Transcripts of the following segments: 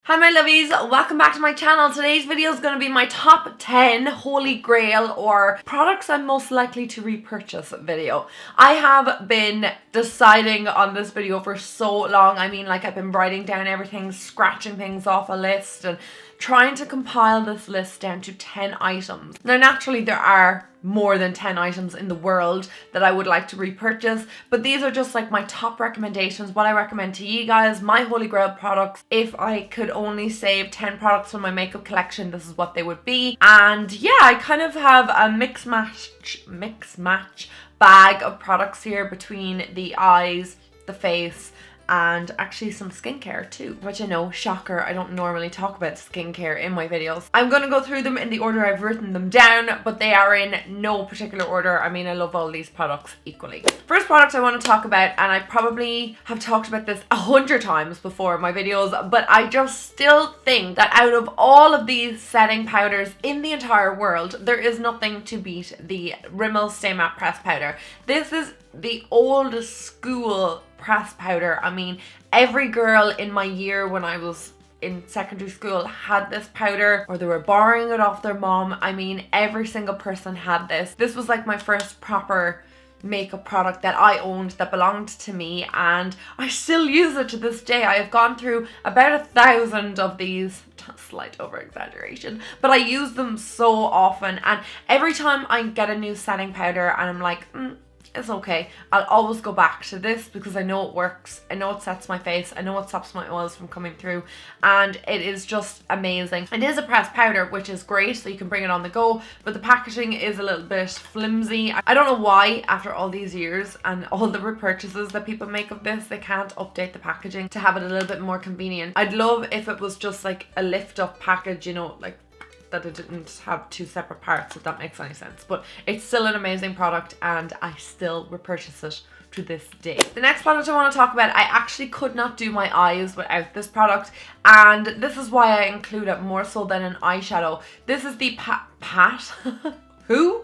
Hi my lovies, welcome back to my channel. Today's video is going to be my top 10 holy grail or products I'm most likely to repurchase video. I have been deciding on this video for so long. I mean, like, I've been writing down everything, scratching things off a list and trying to compile this list down to 10 items. Now naturally there are more than 10 items in the world that I would like to repurchase, but these are just like my top recommendations, what I recommend to you guys, my holy grail products. If I could only save 10 products from my makeup collection, this is what they would be. And yeah, I kind of have a mix match bag of products here between the eyes, the face, and actually some skincare too, which I know, shocker, I don't normally talk about skincare in my videos. I'm going to go through them in the order I've written them down, but they are in no particular order. I mean, I love all these products equally. First product I want to talk about, and I probably have talked about this 100 times before in my videos, but I just still think that out of all of these setting powders in the entire world, there is nothing to beat the Rimmel Stay Matte Pressed Powder. This is the old school pressed powder. I mean, every girl in my year when I was in secondary school had this powder, or they were borrowing it off their mom. I mean, every single person had this. This was like my first proper makeup product that I owned, that belonged to me, and I still use it to this day. I have gone through about 1,000 of these, slight over exaggeration, but I use them so often, and every time I get a new setting powder and I'm like, it's okay, I'll always go back to this because I know it works, I know it sets my face, I know it stops my oils from coming through, and it is just amazing. It is a pressed powder, which is great, so you can bring it on the go, but the packaging is a little bit flimsy. I don't know why, after all these years and all the repurchases that people make of this, they can't update the packaging to have it a little bit more convenient. I'd love if it was just like a lift up package, you know, like that it didn't have two separate parts, if that makes any sense. But it's still an amazing product and I still repurchase it to this day. The next product I want to talk about, I actually could not do my eyes without this product, and this is why I include it more so than an eyeshadow. This is the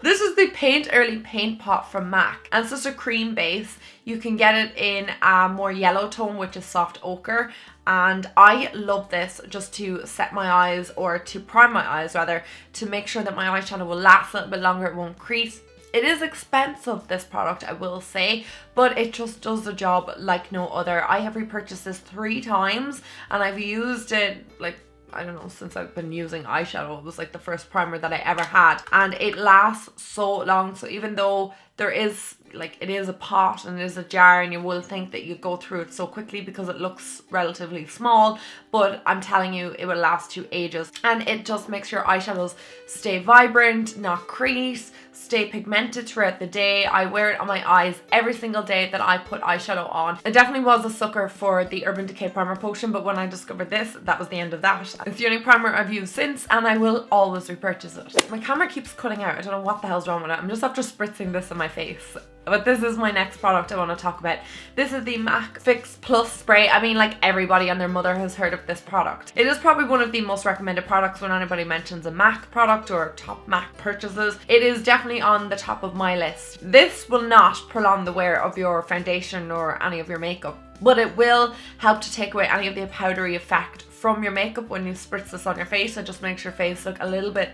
This is the Paint Early Paint Pot from MAC, and it's just a cream base. You can get it in a more yellow tone, which is soft ochre, and I love this just to set my eyes, or to prime my eyes rather, to make sure that my eyeshadow will last a little bit longer, it won't crease. It is expensive, this product, I will say, but it just does the job like no other. I have repurchased this 3 times and I've used it, like, I don't know, since I've been using eyeshadow. It was like the first primer that I ever had, and it lasts so long. So even though there is, like, it is a pot and it is a jar, and you will think that you go through it so quickly because it looks relatively small, but I'm telling you, it will last you ages, and it just makes your eyeshadows stay vibrant, not crease, stay pigmented throughout the day. I wear it on my eyes every single day that I put eyeshadow on. I definitely was a sucker for the Urban Decay Primer Potion, but when I discovered this, that was the end of that. It's the only primer I've used since, and I will always repurchase it. My camera keeps cutting out. I don't know what the hell's wrong with it. I'm just after spritzing this in my face. But this is my next product I want to talk about. This is the MAC Fix Plus Spray. I mean, like, everybody and their mother has heard of this product. It is probably one of the most recommended products when anybody mentions a MAC product or top MAC purchases. It is definitely on the top of my list. This will not prolong the wear of your foundation or any of your makeup, but it will help to take away any of the powdery effect from your makeup when you spritz this on your face. It just makes your face look a little bit,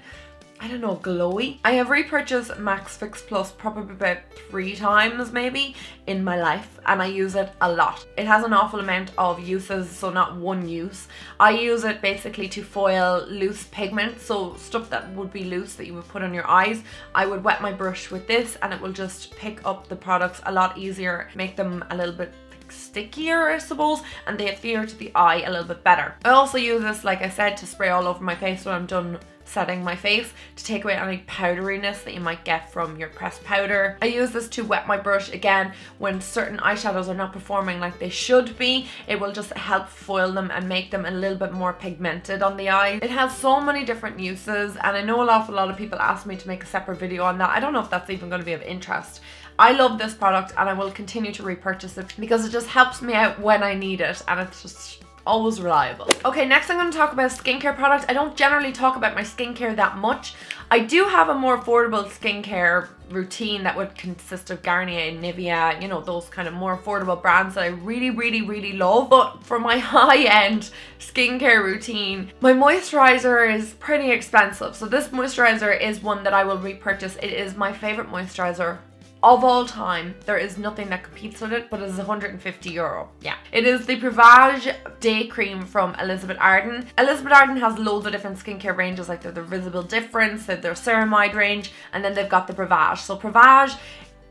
I don't know, glowy. I have repurchased Max Fix Plus probably about 3 times maybe in my life, and I use it a lot. It has an awful amount of uses, so not one use. I use it basically to foil loose pigment, so stuff that would be loose that you would put on your eyes. I would wet my brush with this and it will just pick up the products a lot easier, make them a little bit stickier, I suppose, and they adhere to the eye a little bit better. I also use this, like I said, to spray all over my face when I'm done setting my face, to take away any powderiness that you might get from your pressed powder. I use this to wet my brush again when certain eyeshadows are not performing like they should be. It will just help foil them and make them a little bit more pigmented on the eye. It has so many different uses, and I know an awful lot of people ask me to make a separate video on that. I don't know if that's even going to be of interest. I love this product and I will continue to repurchase it because it just helps me out when I need it, and it's just always reliable. Okay, next I'm going to talk about a skincare product. I don't generally talk about my skincare that much. I do have a more affordable skincare routine that would consist of Garnier, Nivea, you know, those kind of more affordable brands that I really love. But for my high-end skincare routine, my moisturizer is pretty expensive. So this moisturizer is one that I will repurchase. It is my favorite moisturizer of all time. There is nothing that competes with it, but it is €150. Yeah. It is the Privage Day Cream from Elizabeth Arden. Elizabeth Arden has loads of different skincare ranges, like their Visible Difference, their Ceramide range, and then they've got the Privage. So Privage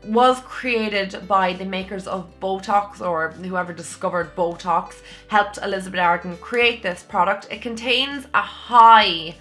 was created by the makers of Botox, or whoever discovered Botox helped Elizabeth Arden create this product. It contains a high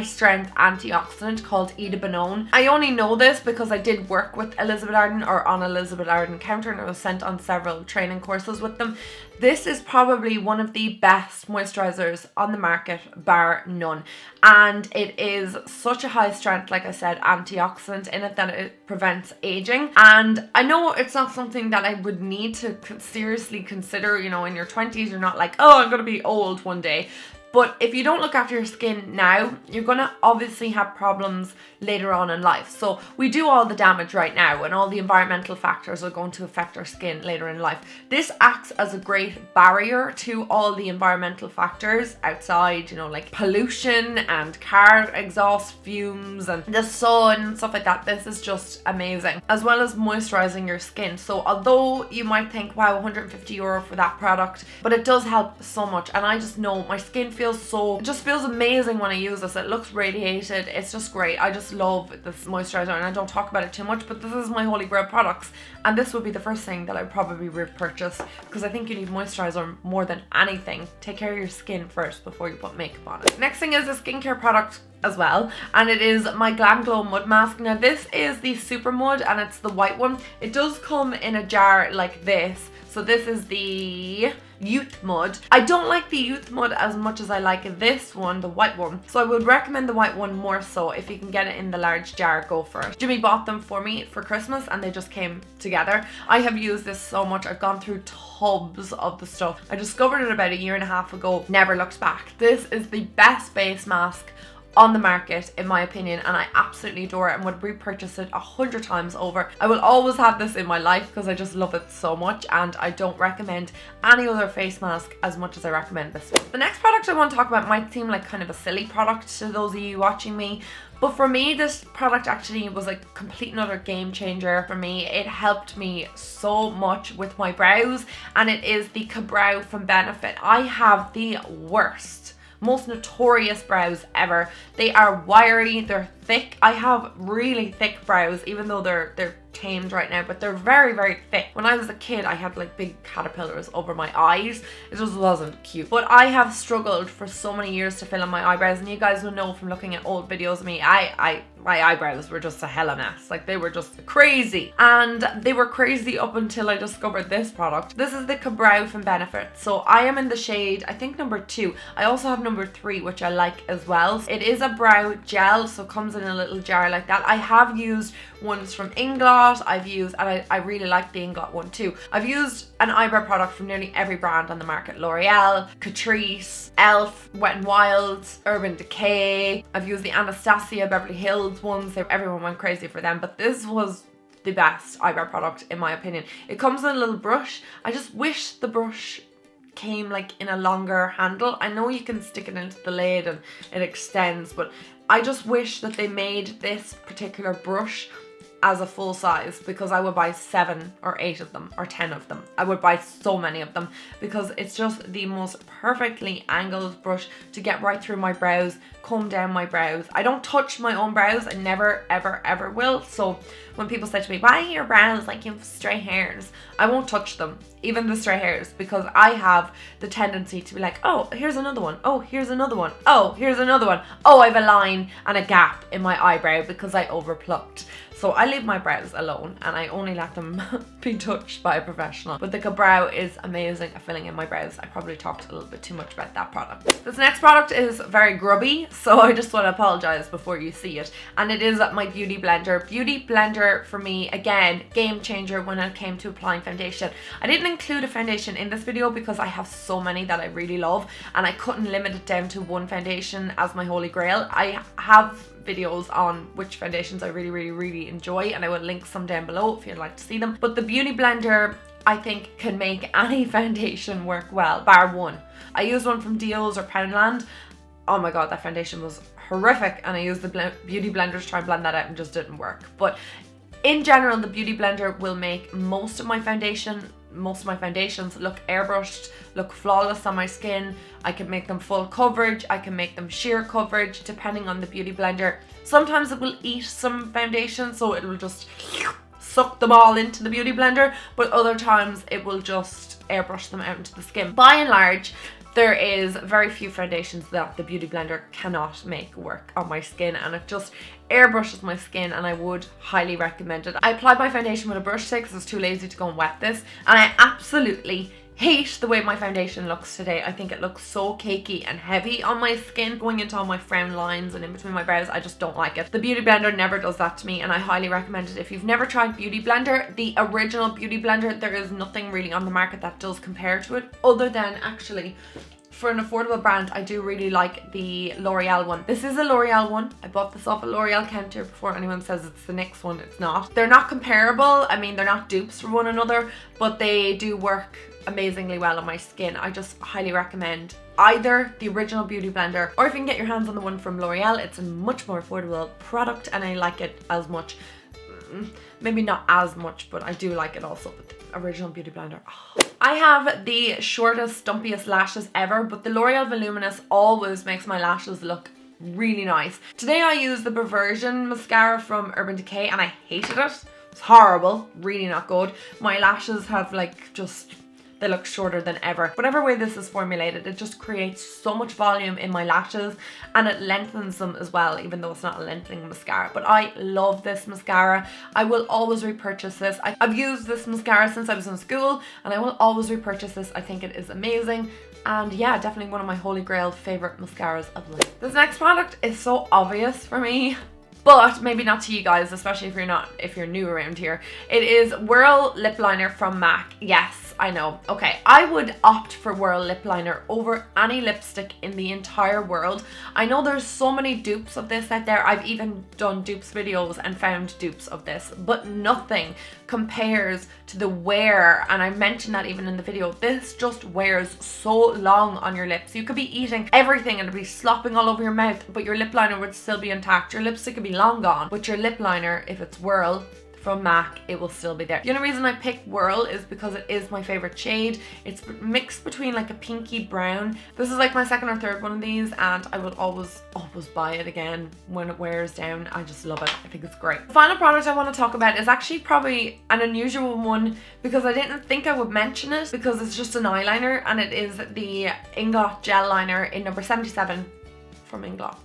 strength antioxidant called Edibonone. I only know this because I did work with Elizabeth Arden, or on Elizabeth Arden counter, and I was sent on several training courses with them. This is probably one of the best moisturizers on the market, bar none. And it is such a high strength, like I said, antioxidant in it that it prevents aging. And I know it's not something that I would need to seriously consider, you know, in your 20s. You're not like, oh, I'm going to be old one day. But if you don't look after your skin now, you're going to obviously have problems later on in life. So we do all the damage right now, and all the environmental factors are going to affect our skin later in life. This acts as a great barrier to all the environmental factors outside, you know, like pollution and car exhaust fumes and the sun and stuff like that. This is just amazing, as well as moisturizing your skin. So although you might think, wow, €150 for that product, but it does help so much. And I just know my skin it just feels amazing when I use this. It looks radiated. It's just great. I just love this moisturizer, and I don't talk about it too much, but this is my holy grail products, and this would be the first thing that I probably repurchase, because I think you need moisturizer more than anything. Take care of your skin first before you put makeup on it. Next thing is a skincare product as well, and it is my Glam Glow Mud Mask. Now this is the Super Mud, and it's the white one. It does come in a jar like this. So this is the Youth Mud. I don't like the Youth Mud as much as I like this one, the white one. So I would recommend the white one more so. If you can get it in the large jar, go for it. Jimmy bought them for me for Christmas, and they just came together. I have used this so much. I've gone through tubs of the stuff. I discovered it about 1.5 years ago. Never looked back. This is the best face mask on the market, in my opinion, and I absolutely adore it and would repurchase it 100 times over. I will always have this in my life because I just love it so much, and I don't recommend any other face mask as much as I recommend this one. The next product I want to talk about might seem like kind of a silly product to those of you watching me, but for me, this product actually was a complete and utter game changer for me. It helped me so much with my brows, and it is the Brow from Benefit. I have the worst, most notorious brows ever. They are wiry, they're thick. I have really thick brows, even though they're tamed right now, but they're very thick. When I was a kid, I had like big caterpillars over my eyes. It just wasn't cute. But I have struggled for so many years to fill in my eyebrows, and you guys will know from looking at old videos of me, my eyebrows were just a hella mess. Like, they were just crazy. And they were crazy up until I discovered this product. This is the Brow from Benefit. So I am in the shade, I think number 2. I also have number 3, which I like as well. It is a brow gel, so it comes in a little jar like that. I have used ones from Inglot. I've used, and I really like the Inglot one too. I've used an eyebrow product from nearly every brand on the market. L'Oreal, Catrice, Elf, Wet n Wild, Urban Decay. I've used the Anastasia Beverly Hills ones. Everyone went crazy for them, but this was the best eyebrow product in my opinion. It comes in a little brush. I just wish the brush came like in a longer handle. I know you can stick it into the lid and it extends, but I just wish that they made this particular brush as a full size, because I would buy 7 or 8 of them or 10 of them. I would buy so many of them because it's just the most perfectly angled brush to get right through my brows, comb down my brows. I don't touch my own brows. I never ever will. So when people say to me, why are your brows like you have straight hairs? I won't touch them, even the stray hairs, because I have the tendency to be like, oh, here's another one. Oh, here's another one. Oh, here's another one. Oh, I have a line and a gap in my eyebrow because I overplucked. So I leave my brows alone and I only let them be touched by a professional. But the Brow is amazing at filling in my brows. I probably talked a little bit too much about that product. This next product is very grubby, so I just want to apologize before you see it. And it is my Beauty Blender. Beauty Blender for me, again, game changer when it came to applying foundation. I didn't include a foundation in this video because I have so many that I really love, and I couldn't limit it down to one foundation as my holy grail. I have videos on which foundations I really enjoy, and I will link some down below if you'd like to see them. But the Beauty Blender, I think, can make any foundation work well, bar one. I used one from Deals or Poundland. Oh my god, that foundation was horrific, and I used the Beauty Blender to try and blend that out and just didn't work. But in general, the Beauty Blender will make most of my foundations look airbrushed, look flawless on my skin. I can make them full coverage, I can make them sheer coverage depending on the Beauty Blender. Sometimes it will eat some foundation, so it will just suck them all into the Beauty Blender, but other times it will just airbrush them out into the skin. By and large, there is very few foundations that the Beauty Blender cannot make work on my skin, and it just airbrushes my skin, and I would highly recommend it. I applied my foundation with a brush today because I was too lazy to go and wet this, and I absolutely hate the way my foundation looks today. I think it looks so cakey and heavy on my skin, going into all my frown lines and in between my brows. I just don't like it. The Beauty Blender never does that to me, and I highly recommend it. If you've never tried Beauty Blender, the original Beauty Blender, there is nothing really on the market that does compare to it, other than actually, for an affordable brand, I do really like the L'Oreal one. This is a L'Oreal one. I bought this off a L'Oreal counter before anyone says it's the NYX one. It's not. They're not comparable. I mean, they're not dupes for one another, but they do work amazingly well on my skin. I just highly recommend either the original Beauty Blender, or if you can get your hands on the one from L'Oreal, it's a much more affordable product, and I like it as much. Maybe not as much, but I do like it also. But the original Beauty Blender, oh. I have the shortest, stumpiest lashes ever, but the L'Oreal Voluminous always makes my lashes look really nice. Today I used the Perversion mascara from Urban Decay, and I hated it. It's horrible, really not good. My lashes have like just, they look shorter than ever. Whatever way this is formulated, it just creates so much volume in my lashes, and it lengthens them as well, even though it's not a lengthening mascara. But I love this mascara. I will always repurchase this. I've used this mascara since I was in school, and I will always repurchase this. I think it is amazing. And yeah, definitely one of my holy grail favorite mascaras of life. This next product is so obvious for me, but maybe not to you guys, especially if you're new around here. It is Whirl Lip Liner from MAC. Yes, I know. Okay, I would opt for Whirl Lip Liner over any lipstick in the entire world. I know there's so many dupes of this out there. I've even done dupes videos and found dupes of this, but nothing compares to the wear, and I mentioned that even in the video. This just wears so long on your lips. You could be eating everything and it'd be slopping all over your mouth, but your lip liner would still be intact. Your lipstick could be long gone, but your lip liner, if it's Whirl from MAC, it will still be there. The only reason I picked Whirl is because it is my favorite shade. It's mixed between like a pinky brown. This is like my second or third one of these, and I would always buy it again when it wears down. I just love it. I think it's great. The final product I want to talk about is actually probably an unusual one, because I didn't think I would mention it, because it's just an eyeliner, and it is the Inglot Gel Liner in number 77 from Inglot.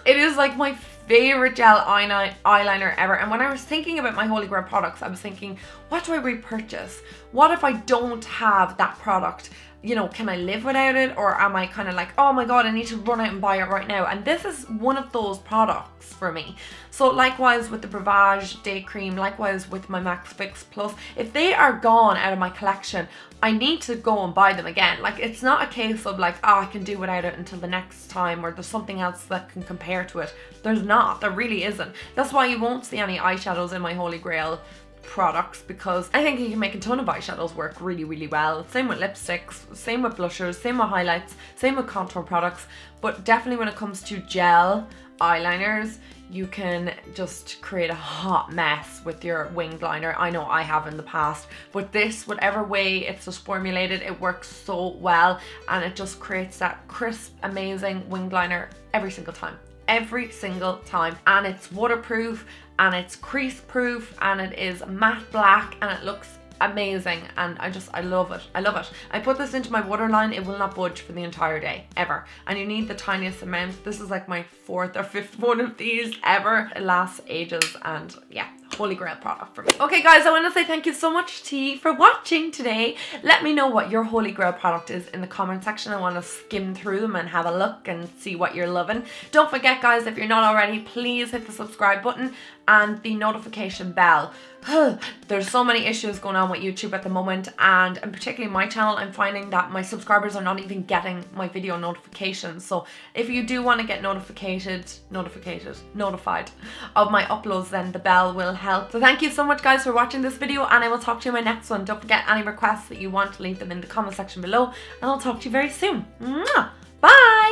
It is like my favorite gel eyeliner ever, and when I was thinking about my holy grail products, I was thinking, what do I repurchase? What if I don't have that product? You know, can I live without it, or am I kind of like, oh my god, I need to run out and buy it right now? And this is one of those products for me. So likewise with the Breuvage Day Cream, likewise with my Max Fix Plus, if they are gone out of my collection, I need to go and buy them again. Like, it's not a case of like, oh, I can do without it until the next time, or there's something else that can compare to it. There's not. There really isn't. That's why you won't see any eyeshadows in my holy grail products, because I think you can make a ton of eyeshadows work really well. Same with lipsticks, same with blushers, same with highlights, same with contour products. But definitely when it comes to gel eyeliners, you can just create a hot mess with your winged liner. I know I have in the past, but this, whatever way it's just formulated, it works so well, and it just creates that crisp, amazing winged liner every single time. Every single time. And it's waterproof, and it's crease proof, and it is matte black, and it looks amazing, and I love it. I love it. I put this into my waterline, it will not budge for the entire day, ever. And you need the tiniest amount. This is like my 4th or 5th one of these ever. It lasts ages, and yeah, holy grail product for me. Okay guys, I want to say thank you so much to you for watching today. Let me know what your holy grail product is in the comment section. I want to skim through them and have a look and see what you're loving. Don't forget guys, if you're not already, please hit the subscribe button and the notification bell, There's so many issues going on with YouTube at the moment, and particularly my channel, I'm finding that my subscribers are not even getting my video notifications. So if you do want to get notified of my uploads, then the bell will help. So thank you so much guys for watching this video, and I will talk to you in my next one. Don't forget, any requests that you want, leave them in the comment section below, and I'll talk to you very soon. Mwah! Bye!